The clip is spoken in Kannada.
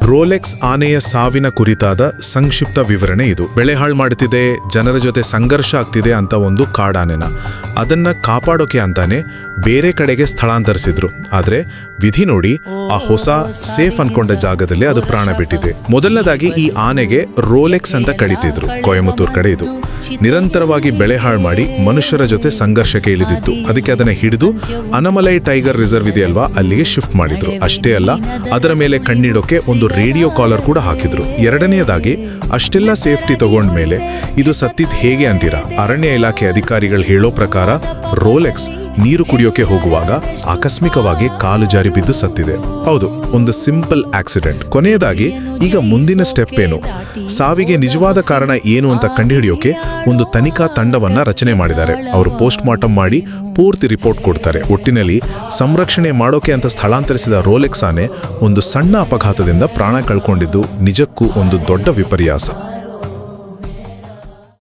ರೋಲೆಕ್ಸ್ ಆನೆಯ ಸಾವಿನ ಕುರಿತಾದ ಸಂಕ್ಷಿಪ್ತ ವಿವರಣೆ ಇದು. ಬೆಳೆ ಹಾಳು ಮಾಡುತ್ತಿದೆ, ಜನರ ಜೊತೆ ಸಂಘರ್ಷ ಆಗ್ತಿದೆ ಅಂತ ಒಂದು ಕಾಡಾನೆನ ಅದನ್ನ ಕಾಪಾಡೋಕೆ ಅಂತಾನೆ ಬೇರೆ ಕಡೆಗೆ ಸ್ಥಳಾಂತರಿಸಿದ್ರು. ಆದ್ರೆ ವಿಧಿ ನೋಡಿ ಆ ಹೊಸ ಸೇಫ್ ಅನ್ಕೊಂಡ ಜಾಗದಲ್ಲಿ ಅದು ಪ್ರಾಣ ಬಿಟ್ಟಿದೆ. ಮೊದಲನೇದಾಗಿ ಈ ಆನೆಗೆ ರೋಲೆಕ್ಸ್ ಅಂತ ಕರೀತಿದ್ರು. ಕೊಯಮತ್ತೂರ್ ಕಡೆ ಇದು ನಿರಂತರವಾಗಿ ಬೆಳೆ ಹಾಳು ಮಾಡಿ ಮನುಷ್ಯರ ಜೊತೆ ಸಂಘರ್ಷಕ್ಕೆ ಇಳಿದಿತ್ತು. ಅದಕ್ಕೆ ಅದನ್ನ ಹಿಡಿದು ಅನಮಲೈ ಟೈಗರ್ ರಿಸರ್ವ್ ಇದೆಯಲ್ವಾ, ಅಲ್ಲಿಗೆ ಶಿಫ್ಟ್ ಮಾಡಿದ್ರು. ಅಷ್ಟೇ ಅಲ್ಲ, ಅದರ ಮೇಲೆ ಕಣ್ಣಿಡೋಕೆ ಒಂದು ರೇಡಿಯೋ ಕಾಲರ್ ಕೂಡ ಹಾಕಿದ್ರು. ಎರಡನೆಯದಾಗಿ ಅಷ್ಟೆಲ್ಲ ಸೇಫ್ಟಿ ತಗೊಂಡ್ಮೇಲೆ ಇದು ಸತ್ತಿದ್ ಹೇಗೆ ಅಂತೀರಾ? ಅರಣ್ಯ ಇಲಾಖೆ ಅಧಿಕಾರಿಗಳು ಹೇಳೋ ಪ್ರಕಾರ ರೋಲೆಕ್ಸ್ ನೀರು ಕುಡಿಯೋಕೆ ಹೋಗುವಾಗ ಆಕಸ್ಮಿಕವಾಗಿ ಕಾಲು ಜಾರಿ ಬಿದ್ದು ಸತ್ತಿದೆ. ಹೌದು, ಒಂದು ಸಿಂಪಲ್ ಆಕ್ಸಿಡೆಂಟ್. ಕೊನೆಯದಾಗಿ ಈಗ ಮುಂದಿನ ಸ್ಟೆಪ್ ಏನು? ಸಾವಿಗೆ ನಿಜವಾದ ಕಾರಣ ಏನು ಅಂತ ಕಂಡುಹಿಡಿಯೋಕೆ ಒಂದು ತನಿಖಾ ತಂಡವನ್ನ ರಚನೆ ಮಾಡಿದ್ದಾರೆ. ಅವರು ಪೋಸ್ಟ್ ಮಾರ್ಟಮ್ ಮಾಡಿ ಪೂರ್ತಿ ರಿಪೋರ್ಟ್ ಕೊಡ್ತಾರೆ. ಒಟ್ಟಿನಲ್ಲಿ ಸಂರಕ್ಷಣೆ ಮಾಡೋಕೆ ಅಂತ ಸ್ಥಳಾಂತರಿಸಿದ ರೋಲೆಕ್ಸ್ ಆನೆ ಒಂದು ಸಣ್ಣ ಅಪಘಾತದಿಂದ ಪ್ರಾಣ ಕಳ್ಕೊಂಡಿದ್ದು ನಿಜಕ್ಕೂ ಒಂದು ದೊಡ್ಡ ವಿಪರ್ಯಾಸ.